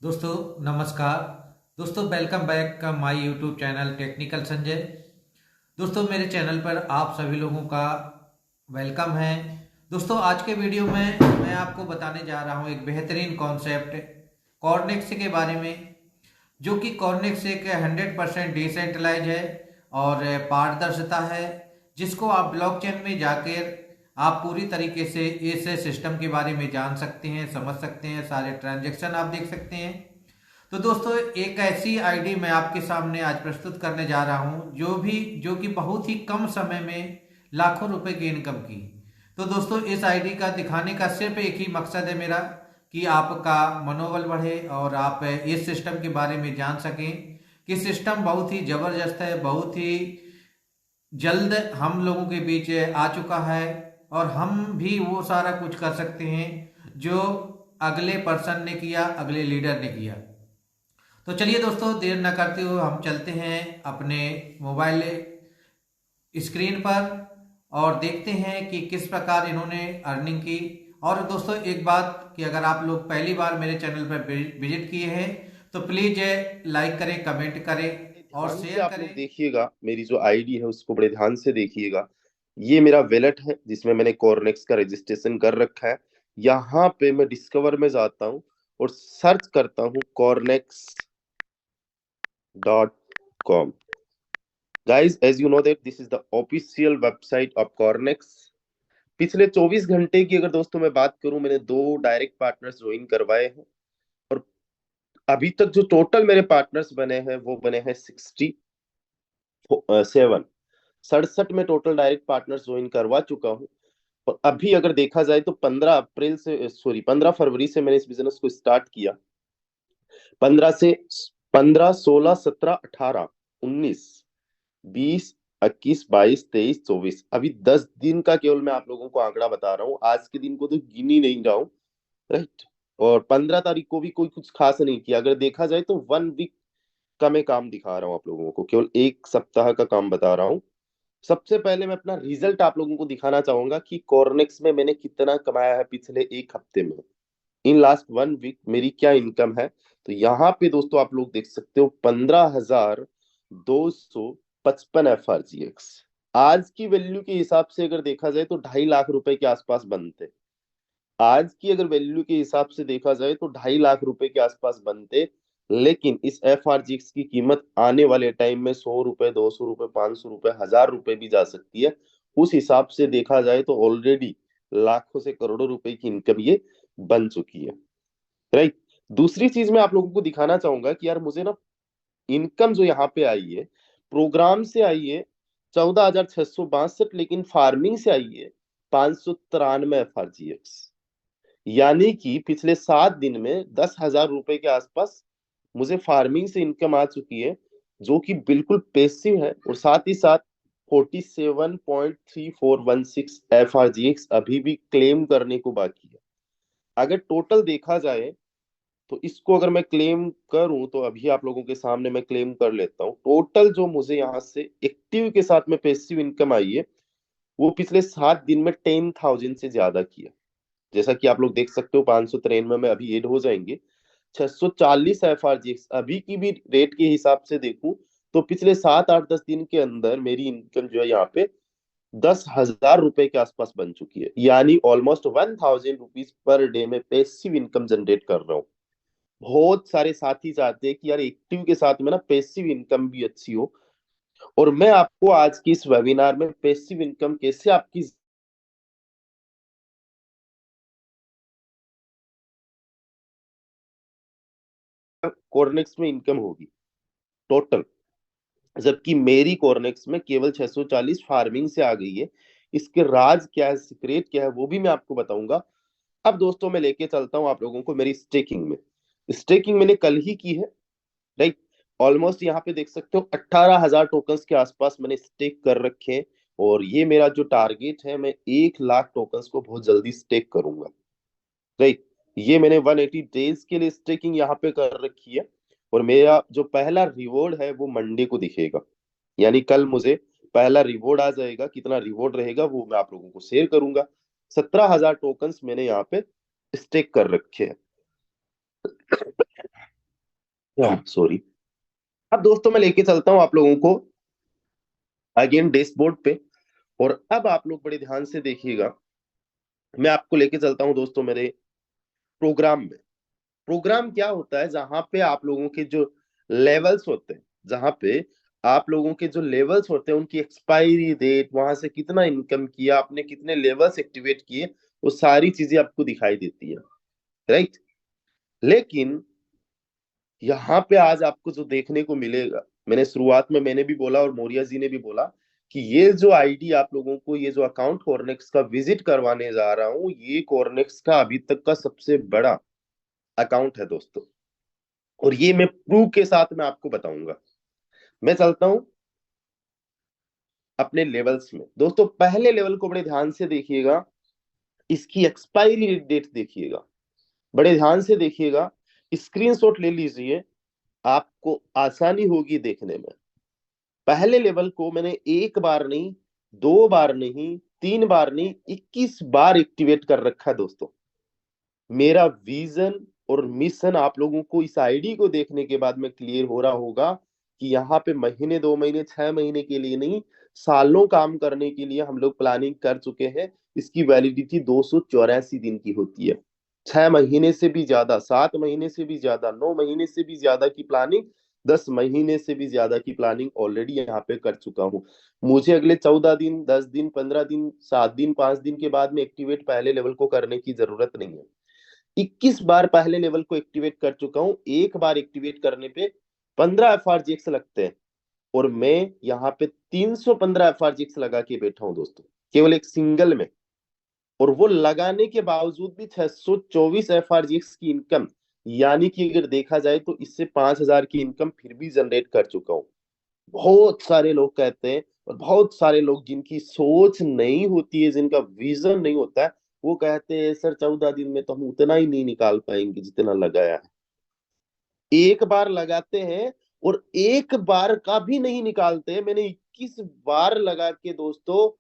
दोस्तों नमस्कार। दोस्तों वेलकम बैक का my YouTube channel technical Sanjay. दोस्तों मेरे चैनल पर आप सभी लोगों का वेलकम है। दोस्तों आज के वीडियो में मैं आपको बताने जा रहा हूं एक बेहतरीन कॉन्सेप्ट कॉर्नेक्स के बारे में, जो कि कॉर्नेक्स एक 100% डिसेंट्रलाइज है और पारदर्शिता है, जिसको आप ब्लॉकचेन में जाकर आप पूरी तरीके से इस सिस्टम के बारे में जान सकते हैं, समझ सकते हैं, सारे ट्रांजैक्शन आप देख सकते हैं। तो दोस्तों एक ऐसी आईडी मैं आपके सामने आज प्रस्तुत करने जा रहा हूं जो कि बहुत ही कम समय में लाखों रुपए की इनकम की। तो दोस्तों इस आईडी का दिखाने का सिर्फ एक ही मकसद है मेरा, कि आपका मनोबल बढ़े और आप इस सिस्टम के बारे में जान सकें कि सिस्टम बहुत ही जबरदस्त है, बहुत ही जल्द हम लोगों के बीच आ चुका है और हम भी वो सारा कुछ कर सकते हैं जो अगले पर्सन ने किया, अगले लीडर ने किया। तो चलिए दोस्तों देर न करते हुए हम चलते हैं अपने मोबाइल स्क्रीन पर और देखते हैं कि किस प्रकार इन्होंने अर्निंग की। और दोस्तों एक बात कि अगर आप लोग पहली बार मेरे चैनल पर विजिट किए हैं तो प्लीज लाइक करें, कमेंट करें बड़े और ध्यान से शेयर आप करें। लोग देखिएगा, मेरी जो आईडी है उसको बड़े ध्यान से देखिएगा। ये मेरा वैलेट है जिसमें मैंने कॉर्नेक्स का रजिस्ट्रेशन कर रखा है। यहाँ पे मैं डिस्कवर में जाता हूँ और सर्च करता हूँ cornex.com। Guys, as you know that this is the official website of Cornex. पिछले 24 घंटे की अगर दोस्तों मैं बात करूं, मैंने 2 डायरेक्ट पार्टनर्स ज्वाइन करवाए हैं। और अभी तक जो टोटल मेरे पार्टनर्स बने हैं वो बने हैं 67। 67 में टोटल डायरेक्ट पार्टनर्स ज्वाइन करवा चुका हूँ। और अभी अगर देखा जाए तो 15 फरवरी से मैंने इस बिजनेस को स्टार्ट किया। 15 से 16 17 18 19 20 21 22 23 24, अभी 10 दिन का केवल मैं आप लोगों को आंकड़ा बता रहा हूँ। आज के दिन को तो गिन ही नहीं रहा हूँ, राइट। और 15 तारीख को भी कोई कुछ खास नहीं किया। अगर देखा जाए तो 1 वीक का मैं काम दिखा रहा हूँ आप लोगों को, केवल एक सप्ताह का काम बता रहा हूँ। सबसे पहले मैं अपना रिजल्ट आप लोगों को दिखाना चाहूंगा कि कॉर्नेक्स में मैंने कितना कमाया है पिछले एक हफ्ते में। इन लास्ट 1 वीक मेरी क्या इनकम है। तो यहाँ पे दोस्तों आप लोग देख सकते हो 15,255 FRGX। आज की वैल्यू के हिसाब से अगर देखा जाए तो 2.5 लाख रुपए के आसपास बनते। आज की अगर वैल्यू के हिसाब से देखा जाए तो 2.5 लाख रुपए के आसपास बनते। लेकिन इस FRGX की कीमत आने वाले टाइम में 100 रुपए, 200 रुपए, 500 रुपए, 1000 रुपए भी जा सकती है। उस हिसाब से देखा जाए तो ऑलरेडी लाखों से करोड़ों रुपए की इनकम ये बन चुकी है, राइट। दूसरी चीज मैं आप लोगों को दिखाना चाहूंगा कि यार मुझे ना इनकम जो यहाँ पे आई है, प्रोग्राम से आई है 14,662, लेकिन फार्मिंग से आई है 593 FRGX। यानी कि पिछले 7 दिन में 10,000 रुपए के आसपास मुझे फार्मिंग से इनकम आ चुकी है, जो कि बिल्कुल पैसिव है। और साथ ही साथ 47.3416 FRGX अभी भी क्लेम करने को बाकी है। अगर टोटल देखा जाए तो इसको अगर मैं क्लेम करूं तो अभी आप लोगों के सामने मैं क्लेम कर लेता हूं। टोटल जो मुझे यहाँ से एक्टिव के साथ में पैसिव इनकम आई है वो पिछले 7 दिन में 10,000 से ज्यादा किया। जैसा कि आप लोग देख सकते हो 593 में अभी ऐड हो जाएंगे 640 FRGX। अभी की भी रेट के हिसाब से देखूं तो पिछले 7 8 10 दिन के अंदर मेरी इनकम जो है यहाँ पे 10,000 रुपए के आसपास बन चुकी है। यानी ऑलमोस्ट 1,000 रुपीज पर डे में पैसिव इनकम जनरेट कर रहा हूँ। बहुत सारे साथी चाहते हैं कि यार एक्टिव के साथ में ना पैसिव इनकम भी अच्छी हो। और मैं आपको आज की इस वेबिनार में पैसिव इनकम कैसे आपकी कॉर्नेक्स में इनकम होगी टोटल, जबकि मेरी कॉर्नेक्स में केवल 640 फार्मिंग से आ गई है। इसके राज क्या है, सीक्रेट क्या है, वो भी मैं आपको बताऊंगा। अब दोस्तों मैं लेके चलता हूँ आप लोगों को मेरी स्टेकिंग में। स्टेकिंग मैंने कल ही की है, राइट। ऑलमोस्ट यहाँ पे देख सकते हो 18,000 टोकन्स के आसपास मैंने स्टेक कर रखे हैं। और ये मेरा जो टारगेट है, मैं 1 लाख टोकन्स को बहुत जल्दी स्टेक करूंगा, राइट। ये मैंने 180 डेज के लिए स्टेकिंग यहाँ पे कर रखी है। और मेरा जो पहला रिवॉर्ड है वो मंडे को दिखेगा। यानी कल मुझे पहला रिवॉर्ड आ जाएगा। कितना रिवॉर्ड रहेगा वो मैं आप लोगों को शेयर करूंगा। 17,000 टोकन्स मैंने यहाँ पे स्टेक कर रखे हैं। सॉरी। अब दोस्तों मैं लेके चलता हूं आप लोगों को अगेन डैशबोर्ड पे, और अब आप लोग बड़े ध्यान से देखिएगा। मैं आपको लेके चलता हूं दोस्तों मेरे प्रोग्राम में। प्रोग्राम क्या होता है, जहां पे आप लोगों के जो लेवल्स होते हैं, जहां पे आप लोगों के जो लेवल्स होते हैं उनकी एक्सपायरी डेट, वहां से कितना इनकम किया आपने, कितने लेवल्स एक्टिवेट किए, वो सारी चीजें आपको दिखाई देती है, राइट। लेकिन यहाँ पे आज आपको जो देखने को मिलेगा, मैंने शुरुआत में मैंने भी बोला और मौर्या जी ने भी बोला कि ये जो आईडी आप लोगों को, ये जो अकाउंट कॉर्नेक्स का विजिट करवाने जा रहा हूं, ये कॉर्नेक्स का अभी तक का सबसे बड़ा अकाउंट है दोस्तों। और ये मैं प्रूफ के साथ मैं आपको बताऊंगा। मैं चलता हूं अपने लेवल्स में। दोस्तों पहले लेवल को बड़े ध्यान से देखिएगा, इसकी एक्सपायरी डेट देखिएगा, बड़े ध्यान से देखिएगा, स्क्रीनशॉट ले लीजिए, आपको आसानी होगी देखने में। पहले लेवल को मैंने एक बार नहीं, दो बार नहीं, तीन बार नहीं, 21 बार एक्टिवेट कर रखा है दोस्तों। मेरा विजन और मिशन आप लोगों को इस आईडी को देखने के बाद में क्लियर हो रहा होगा कि यहाँ पे महीने, 2 महीने, 6 महीने के लिए नहीं, सालों काम करने के लिए हम लोग प्लानिंग कर चुके हैं। इसकी वैलिडिटी 284 दिन की होती है। 6 महीने से भी ज्यादा, 7 महीने से भी ज्यादा, 9 महीने से भी ज्यादा की प्लानिंग, 10 महीने से भी ज्यादा की प्लानिंग ऑलरेडी यहाँ पे कर चुका हूँ। मुझे अगले 14 दिन, 10 दिन, 15 दिन, 7 दिन, 5 दिन के बाद में एक्टिवेट पहले लेवल को करने की जरूरत नहीं है। 21 बार पहले लेवल को एक्टिवेट कर चुका हूं। एक बार एक्टिवेट करने पे 15 FRGX लगते हैं, और मैं यहाँ पे 315 FRGX लगा के बैठा हूं दोस्तों, केवल एक सिंगल में। और वो लगाने के बावजूद भी 624 FRGX की इनकम, यानी कि अगर देखा जाए तो इससे 5,000 की इनकम फिर भी जनरेट कर चुका हूं। बहुत सारे लोग कहते हैं, और बहुत सारे लोग जिनकी सोच नहीं होती है, जिनका विजन नहीं होता है, वो कहते हैं सर 14 दिन में तो हम उतना ही नहीं निकाल पाएंगे जितना लगाया है। एक बार लगाते हैं और एक बार का भी नहीं निकालते। मैंने 21 बार लगा के दोस्तों,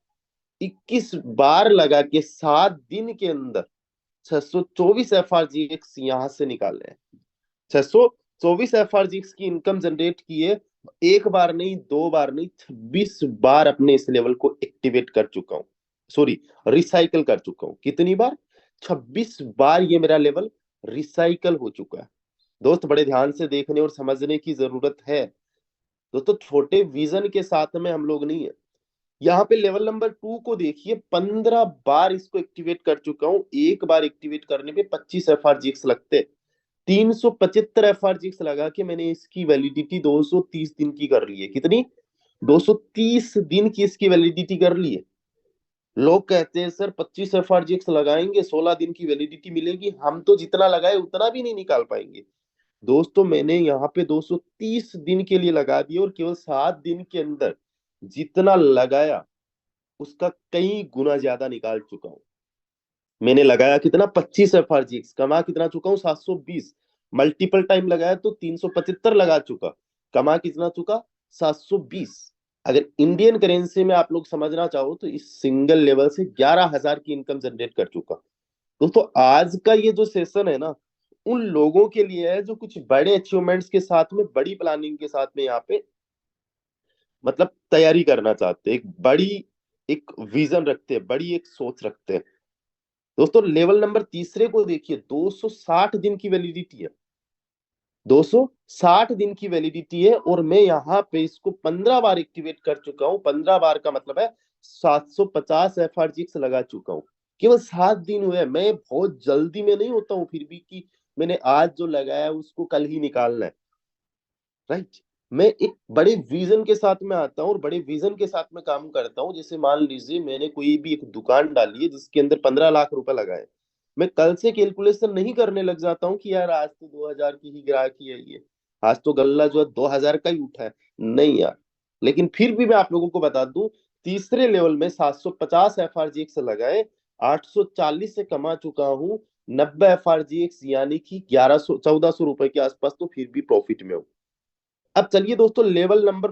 21 बार लगा के 7 दिन के अंदर 624 FRGX यहाँ से निकाले हैं। 624 FRGX की इनकम जनरेट की है। एक बार नहीं, दो बार नहीं, 26 बार अपने इस लेवल को एक्टिवेट कर चुका हूं, सॉरी, रिसाइकल कर चुका हूं। कितनी बार? 26 बार ये मेरा लेवल रिसाइकल हो चुका है। दोस्त बड़े ध्यान से देखने और समझने की जरूरत है। दोस्तों छोटे विजन के साथ में हम लोग नहीं है। यहाँ पे लेवल नंबर 2 को देखिए, 15 बार इसको एक्टिवेट कर चुका हूं। एक बार एक्टिवेट करने पे 25 FRGX लगते। 375 FRGX लगा के मैंने इसकी वैलिडिटी 230 दिन की कर ली है। कितनी? 230 दिन की इसकी वैलिडिटी कर ली है। लोग कहते हैं सर 25 FRGX लगाएंगे 16 दिन की वैलिडिटी मिलेगी, हम तो जितना लगाए उतना भी नहीं निकाल पाएंगे। दोस्तों मैंने यहाँ पे 230 दिन के लिए लगा दिया, और केवल 7 दिन के अंदर जितना लगाया उसका कई गुना ज्यादा निकाल चुका हूं। मैंने लगाया कितना? 25 FRGX, कमा कितना चुका हूँ? 720। मल्टीपल टाइम लगाया तो 375 लगा चुका, कमा कितना चुका? 720। अगर इंडियन करेंसी में आप लोग समझना चाहो तो इस सिंगल लेवल से 11,000 की इनकम जनरेट कर चुका। दोस्तों आज का ये जो सेशन है ना, उन लोगों के लिए है जो कुछ बड़े अचीवमेंट्स के साथ में, बड़ी प्लानिंग के साथ में यहाँ पे मतलब तैयारी करना चाहते हैं, एक बड़ी एक विजन रखते हैं, बड़ी एक सोच रखते हैं। दोस्तों लेवल नंबर तीसरे को देखिए, 260 दिन की वैलिडिटी है। 260 दिन की वैलिडिटी है, और मैं यहाँ पे इसको 15 बार एक्टिवेट कर चुका हूँ। 15 बार का मतलब है 750 FRGX लगा चुका हूँ। केवल 7 दिन हुए। मैं बहुत जल्दी में नहीं होता हूँ फिर भी कि मैंने आज जो लगाया उसको कल ही निकालना है, राइट। मैं एक बड़े विजन के साथ में आता हूँ और बड़े विजन के साथ में काम करता हूँ। जैसे मान लीजिए मैंने कोई भी एक दुकान डाली है जिसके अंदर 15 लाख रुपए लगाए, मैं कल से कैलकुलेशन नहीं करने लग जाता हूँ कि यार आज तो 2,000 की ही ग्राहकी है, ये आज तो गल्ला जो है 2,000 का ही उठा है। नहीं यार, लेकिन फिर भी मैं आप लोगों को बता दूं, तीसरे लेवल में 750 FRGX लगाए, 840 से कमा चुका हूँ 90 FRGX, यानी कि 1100 1400 रुपए के आसपास, तो फिर भी प्रॉफिट में हूँ। अब चलिए दोस्तों लेवल नंबर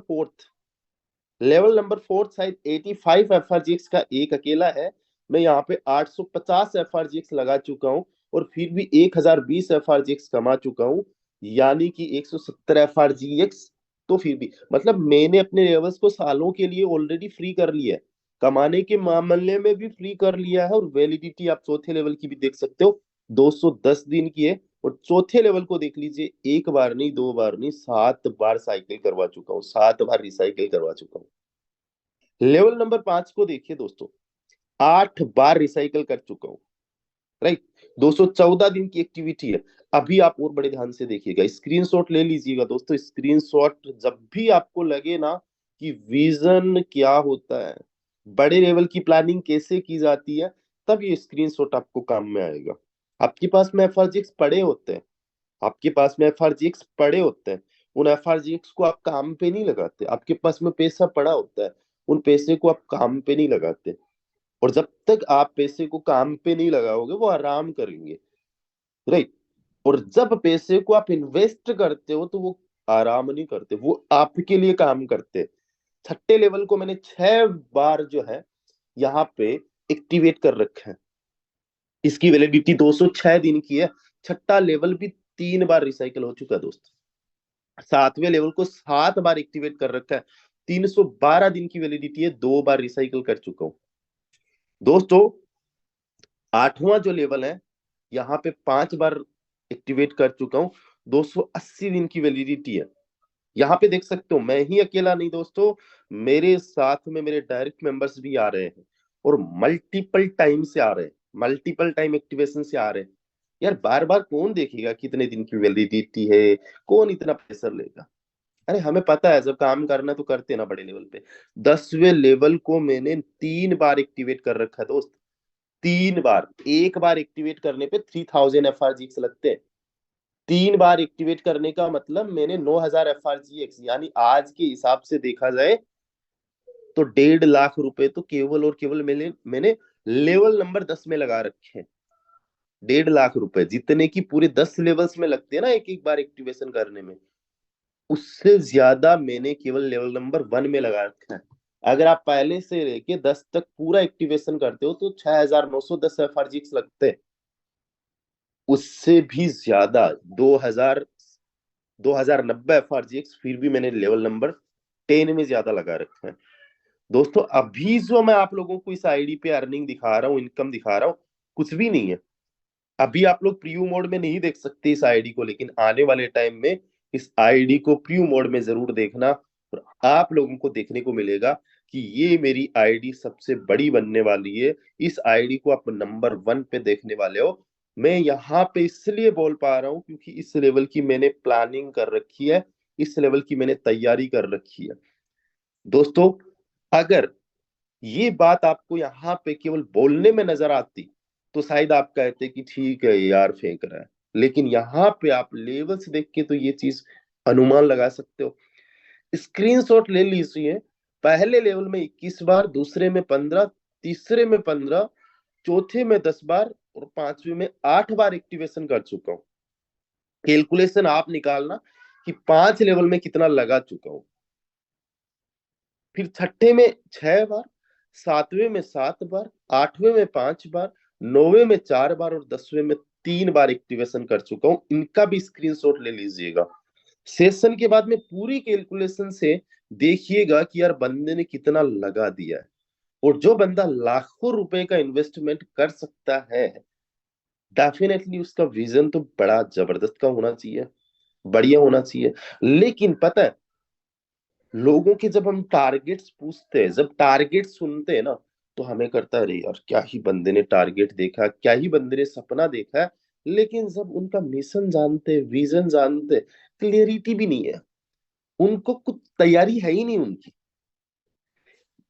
फोर्थ शायद 85 FRGX का एक अकेला है। मैं यहाँ पे 850 FRGX लगा चुका हूँ, और फिर भी 1020 FRGX कमा चुका हूँ। यानी कि 170 FRGX। तो फिर भी मतलब मैंने अपने लेवल्स को सालों के लिए ऑलरेडी फ्री कर लिया है, कमाने के मामले में भी फ्री कर लिया है। और वैलिडिटी आप चौथे लेवल की भी देख सकते हो, 210 दिन की है। और चौथे लेवल को देख लीजिए, एक बार नहीं, दो बार नहीं, 7 बार साइकिल करवा चुका हूँ, 7 बार रिसाइकिल करवा चुका हूँ। लेवल नंबर 5 को देखिए दोस्तों, 8 बार रिसाइकिल कर चुका हूँ। राइट, 214 दिन की एक्टिविटी है। अभी आप और बड़े ध्यान से देखिएगा, स्क्रीनशॉट ले लीजिएगा दोस्तों। स्क्रीनशॉट जब भी आपको लगे ना कि विजन क्या होता है, बड़े लेवल की प्लानिंग कैसे की जाती है, तब ये स्क्रीनशॉट आपको काम में आएगा। आपके पास में FRGX पड़े होते हैं, आपके पास में FRGX पड़े होते हैं, उन FRGX को आप काम पे नहीं लगाते। आपके पास में पैसा पड़ा होता है, उन पैसे को आप काम पे नहीं लगाते। और जब तक आप पैसे को काम पे नहीं लगाओगे, वो आराम करेंगे। राइट, और जब पैसे को आप इन्वेस्ट करते हो, तो वो आराम नहीं करते, वो आपके लिए काम करते हैं। छठे लेवल को मैंने 6 बार जो है यहाँ पे एक्टिवेट कर रखा है। इसकी वैलिडिटी 206 दिन की है। छठा लेवल भी 3 बार रिसाइकल हो चुका है दोस्त। सातवें लेवल को 7 बार एक्टिवेट कर रखा है, 312 दिन की वैलिडिटी है, 2 बार रिसाइकल कर चुका हूं दोस्तों। आठवां जो लेवल है, यहाँ पे 5 बार एक्टिवेट कर चुका हूँ, 280 दिन की वैलिडिटी है। यहाँ पे देख सकते हो, मैं ही अकेला नहीं दोस्तों, मेरे साथ में मेरे डायरेक्ट मेंबर्स भी आ रहे हैं, और मल्टीपल टाइम से आ रहे हैं, मल्टीपल टाइम एक्टिवेशन से आ रहे हैं। यार बार बार कौन देखेगा कितने दिन की वैलिडिटी है, कौन इतना प्रेशर लेगा। अरे हमें पता है, जब काम करना तो करते ना बड़े लेवल पे। 10वें लेवल को मैंने 3 बार एक्टिवेट कर रखा है दोस्त, 3 बार। एक बार एक्टिवेट करने पे 3000 FRGX लगते हैं। 3 बार एक्टिवेट करने का मतलब मैंने 9000 FRGX, यानी आज के हिसाब से देखा जाए तो 1.5 लाख रुपए तो केवल और केवल मैंने मैंने लेवल नंबर 10 में लगा रखे हैं। 1.5 लाख रुपए जितने की पूरे 10 लेवल्स में लगते हैं ना एक एक बार एक्टिवेशन करने में, उससे ज्यादा मैंने केवल लेवल नंबर 1 में लगा रखा है। अगर आप पहले से लेके 10 तक पूरा एक्टिवेशन करते हो तो 6910 FRGX लगते हैं। उससे भी ज्यादा 2090 FRGX फिर भी मैंने लेवल नंबर 10 में ज्यादा लगा रखा है दोस्तों। अभी जो मैं आप लोगों को इस आईडी पे अर्निंग दिखा रहा हूँ, इनकम दिखा रहा हूँ, कुछ भी नहीं है। अभी आप लोग प्रीव्यू मोड में नहीं देख सकते इस आईडी को, लेकिन आने वाले टाइम में इस आईडी को प्रीव्यू मोड में जरूर देखना, और आप लोगों को देखने को मिलेगा कि ये मेरी आईडी सबसे बड़ी बनने वाली है। इस आईडी को आप नंबर 1 पे देखने वाले हो। मैं यहाँ पे इसलिए बोल पा रहा हूँ क्योंकि इस लेवल की मैंने प्लानिंग कर रखी है, इस लेवल की मैंने तैयारी कर रखी है दोस्तों। अगर ये बात आपको यहाँ पे केवल बोलने में नजर आती तो शायद आप कहते कि ठीक है यार फेंक रहा है, लेकिन यहाँ पे आप लेवल्स देख के तो ये चीज अनुमान लगा सकते हो। स्क्रीनशॉट ले लीजिए, पहले लेवल में 21 बार, दूसरे में 15, तीसरे में 15, चौथे में 10 बार, और पांचवे में 8 बार एक्टिवेशन कर चुका हूँ। कैलकुलेशन आप निकालना कि 5 लेवल में कितना लगा चुका हूँ। फिर छठे में 6 बार, सातवें में 7 बार, आठवें में 5 बार, नौवें में 4 बार, और 10वें में 3 बार एक्टिवेशन कर चुका हूं। इनका भी स्क्रीनशॉट ले लीजिएगा। सेशन के बाद में पूरी कैलकुलेशन से देखिएगा कि यार बंदे ने कितना लगा दिया है। और जो बंदा लाखों रुपए का इन्वेस्टमेंट कर सकता है, डेफिनेटली उसका विजन तो बड़ा जबरदस्त का होना चाहिए, बढ़िया होना चाहिए। लेकिन पता है, लोगों के जब हम टारगेट्स पूछते हैं, जब टारगेट सुनते हैं ना, तो हमें करता है अरे यार क्या ही बंदे ने टारगेट देखा, क्या ही बंदे ने सपना देखा है। लेकिन जब उनका मिशन जानते, विजन जानते, क्लियरिटी भी नहीं है, उनको कुछ तैयारी है ही नहीं उनकी।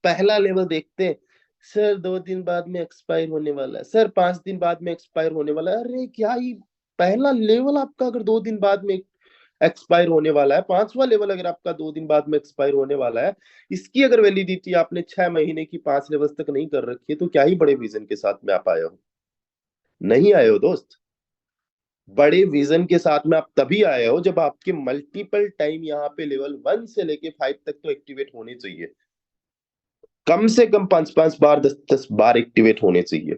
पहला लेवल देखते हैं, सर 2 दिन बाद में एक्सपायर होने वाला है, सर 5 दिन बाद में एक्सपायर होने वाला है। अरे क्या ही, पहला लेवल आपका अगर 2 दिन बाद में एक्सपायर होने वाला है, पांचवा लेवल अगर आपका 2 दिन बाद में एक्सपायर होने वाला है, इसकी अगर वैलिडिटी आपने 6 महीने की 5 लेवल तक नहीं कर रखी है, तो क्या ही बड़े विजन के साथ में आप आए हो। नहीं आए हो दोस्त। बड़े विजन के साथ में आप तभी आए हो जब आपके मल्टीपल टाइम यहाँ पे लेवल 1 से लेके 5 तक तो एक्टिवेट होने चाहिए, कम से कम 5-5 बार, 10-10 बार एक्टिवेट होने चाहिए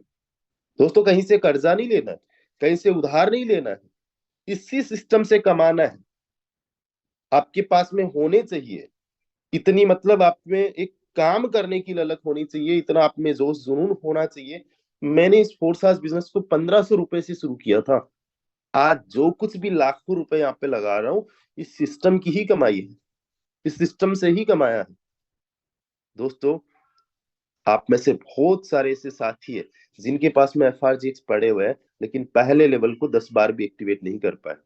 दोस्तों। कहीं से कर्जा नहीं लेना है, कहीं से उधार नहीं लेना है, इसी सिस्टम से कमाना है। आपके पास में होने चाहिए इतनी, मतलब आप में एक काम करने की ललक होनी चाहिए, इतना आप में जोश जुनून होना चाहिए। मैंने इस फोर्सास बिजनेस को 1500 रुपए से शुरू किया था। आज जो कुछ भी लाखों रुपए यहाँ पे लगा रहा हूँ, इस सिस्टम की ही कमाई है, इस सिस्टम से ही कमाया है। दोस्तों, आप में से बहुत सारे ऐसे साथी है जिनके पास में एफआरजीएक्स पड़े हुए हैं, लेकिन पहले लेवल को 10 बार भी एक्टिवेट नहीं कर पाए।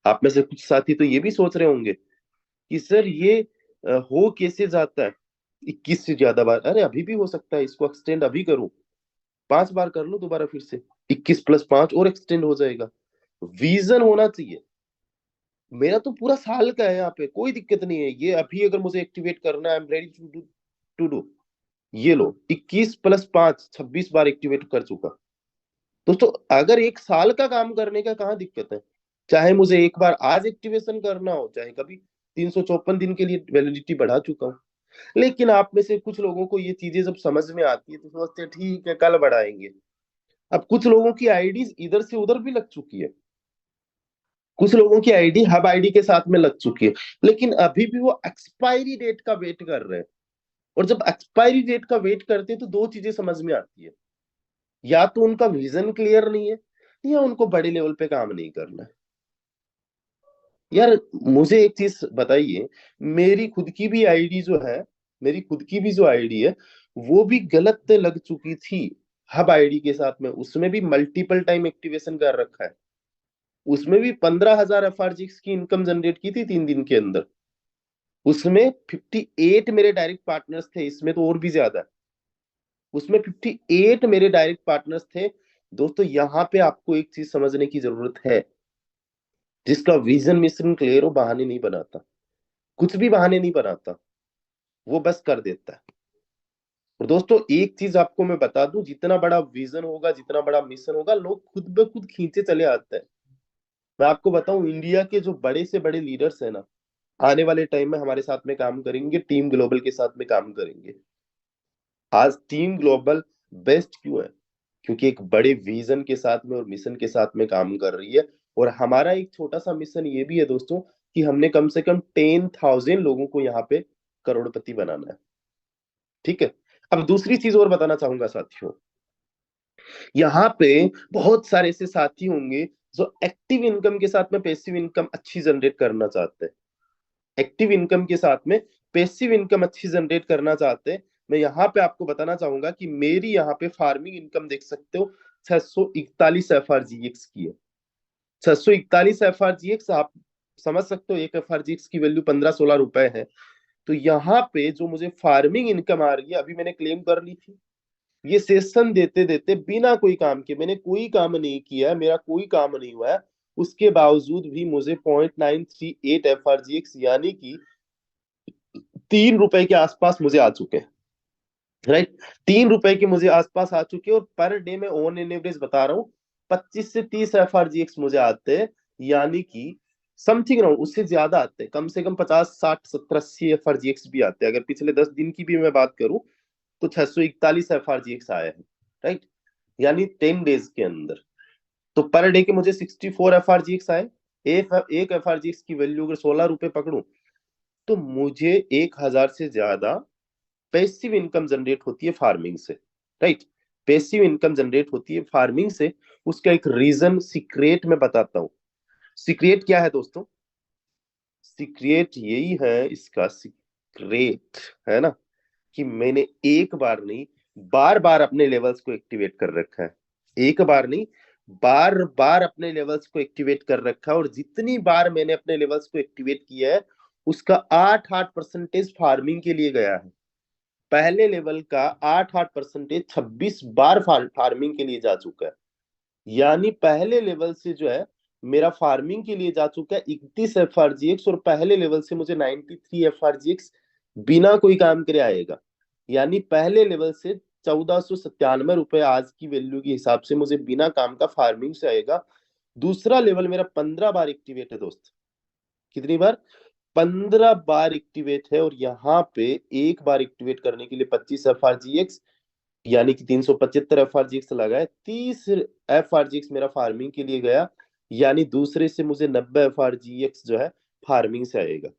आप में से कुछ साथी तो ये भी सोच रहे होंगे कि सर ये हो कैसे जाता है 21 से ज्यादा बार। अरे अभी भी हो सकता है, इसको एक्सटेंड अभी करूं, 5 बार कर लो दोबारा फिर से, 21 + 5 और एक्सटेंड हो जाएगा। विजन होना चाहिए। मेरा तो पूरा साल का है यहाँ पे, कोई दिक्कत नहीं है। ये अभी अगर मुझे एक्टिवेट करना है, I am ready to do. ये लो, 21 + 5 26 बार एक्टिवेट कर चुका। दोस्तों, अगर एक साल का काम करने का कहाँ दिक्कत है। चाहे मुझे एक बार आज एक्टिवेशन करना हो, चाहे कभी 354 दिन के लिए वैलिडिटी बढ़ा चुका हूँ। लेकिन आप में से कुछ लोगों को ये चीजें जब समझ में आती है तो सोचते हैं ठीक है कल बढ़ाएंगे। अब कुछ लोगों की आईडीज इधर से उधर भी लग चुकी है, कुछ लोगों की आईडी हब आईडी के साथ में लग चुकी है, लेकिन अभी भी वो एक्सपायरी डेट का वेट कर रहे हैं। और जब एक्सपायरी डेट का वेट करते हैं तो दो चीजें समझ में आती है, या तो उनका विजन क्लियर नहीं है, या उनको बड़े लेवल पे काम नहीं करना है। यार मुझे एक चीज बताइए, मेरी खुद की भी आईडी जो है, मेरी खुद की भी जो आईडी है, वो भी गलत लग चुकी थी हब आईडी के साथ में। उसमें भी मल्टीपल टाइम एक्टिवेशन कर रखा है, उसमें भी 15,000 एफआरजीएक्स की इनकम जनरेट की थी 3 दिन के अंदर। उसमें 58 मेरे डायरेक्ट पार्टनर्स थे, इसमें तो और भी ज्यादा है। उसमें 58 मेरे डायरेक्ट पार्टनर्स थे। दोस्तों, यहाँ पे आपको एक चीज समझने की जरूरत है, जिसका विजन मिशन क्लियर हो बहाने नहीं बनाता, कुछ भी बहाने नहीं बनाता, वो बस कर देता है। और दोस्तों, एक चीज आपको मैं बता दूं, जितना बड़ा विजन होगा, जितना बड़ा मिशन होगा, लोग खुद ब खुद खींचे चले आते हैं। मैं आपको बताऊं, इंडिया के जो बड़े से बड़े लीडर्स है ना, आने वाले टाइम में हमारे साथ में काम करेंगे, टीम ग्लोबल के साथ में काम करेंगे। आज टीम ग्लोबल बेस्ट क्यों है? क्योंकि एक बड़े विजन के साथ में और मिशन के साथ में काम कर रही है। और हमारा एक छोटा सा मिशन ये भी है दोस्तों, कि हमने कम से कम 10,000 लोगों को यहाँ पे करोड़पति बनाना है। ठीक है। अब दूसरी चीज और बताना चाहूंगा साथियों, यहाँ पे बहुत सारे ऐसे साथी होंगे जो एक्टिव इनकम के साथ में पैसिव इनकम अच्छी जनरेट करना चाहते हैं। एक्टिव इनकम के साथ में पैसिव इनकम अच्छी जनरेट करना चाहते हैं। मैं यहाँ पे आपको बताना चाहूंगा कि मेरी यहाँ पे फार्मिंग इनकम देख सकते हो, 641 एफआरजीएक्स की है। 641 एफआरजीएक्स, आप समझ सकते हो, एक एफआरजीएक्स की वैल्यू 15-16 रुपए है। तो यहाँ पे जो मुझे फार्मिंग इनकम आ रही है, अभी मैंने क्लेम कर ली थी। ये सेशन देते देते बिना कोई काम के, मैंने कोई काम नहीं किया, मेरा कोई काम नहीं हुआ है, उसके बावजूद भी मुझे 0.938 एफआरजीएक्स, यानी कि 3 रुपए के आसपास मुझे आ चुके हैं। राइट, 3 रुपए के मुझे आसपास आ चुके हैं। और पर डे में ऑन एन एवरेज बता रहा हूँ, 25 से 30 एफआरजीएक्स मुझे आते हैं, यानी कि समथिंग राउंड उससे ज्यादा आते हैं, कम से कम 50, 60, 70, 80 एफआरजीएक्स भी आते हैं। अगर पिछले 10 दिन की भी मैं बात करूं तो 641 एफआरजीएक्स आए हैं। राइट, यानी 10 डेज के अंदर। तो पर डे के मुझे 64 एफआरजीएक्स आए। एक एफआरजीएक्स की वैल्यू अगर 16 रुपए पकड़ूं, तो मुझे 1,000 से ज्यादा पैसिव इनकम जनरेट होती है फार्मिंग से। राइट, पैसिव इनकम जनरेट होती है फार्मिंग से। उसका एक रीजन, सीक्रेट मैं बताता हूं। सीक्रेट क्या है दोस्तों? सीक्रेट यही है, इसका सीक्रेट है ना, कि मैंने एक बार नहीं, बार बार अपने लेवल्स को एक्टिवेट कर रखा है। एक बार नहीं, बार बार अपने लेवल्स को एक्टिवेट कर रखा है। और जितनी बार मैंने अपने लेवल्स को एक्टिवेट किया है, उसका 8-8% फार्मिंग के लिए गया है। पहले लेवल का 8-8% 26 बार फार्मिंग के लिए जा चुका है। यानी पहले लेवल से जो है मेरा फार्मिंग के लिए जा चुका है 31 एफआरजीएक्स, और पहले लेवल से मुझे 93 एफआरजीएक्स बिना कोई काम करे आएगा। यानी पहले लेवल से 1497 रुपए आज की वैल्यू के हिसाब से मुझे बिना काम का फार्मिंग से आएगा। दूसरा लेवल मेरा 15 बार एक्टिवेट है दोस्त। कितनी बार? 15 बार एक्टिवेट है। और यहाँ पे एक बार एक्टिवेट करने के लिए 25 एफआरजीएक्स, यानी कि 375 एफआरजीएक्स लगा है। 30 एफआरजीएक्स मेरा फार्मिंग के लिए गया। यानी दूसरे से मुझे 90 FRGX जो है फार्मिंग से आएगा।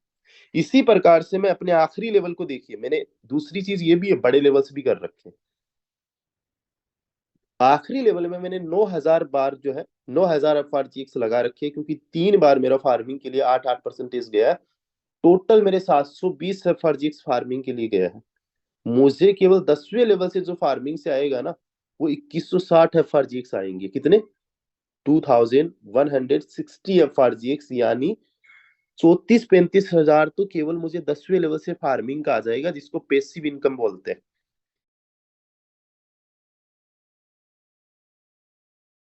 इसी प्रकार से मैं अपने आखिरी लेवल को देखिए, मैंने दूसरी चीज ये भी है, बड़े लेवल से भी कर रखे हैं। आखिरी लेवल में मैंने 9000 बार जो है 9000 FRGX लगा रखे हैं, क्योंकि 3 बार मेरा फार्मिंग के लिए 8-8% गया है। टोटल मेरे 720 FRGX फार्मिंग के लिए गया है। मुझे केवल 10वें लेवल से जो फार्मिंग से आएगा ना, वो 2160 FRGX आएंगे। कितने? 2160 FRGX, यानी 34-35 हजार तो केवल मुझे 10वें लेवल से फार्मिंग का आ जाएगा, जिसको पेसिव इनकम बोलते हैं।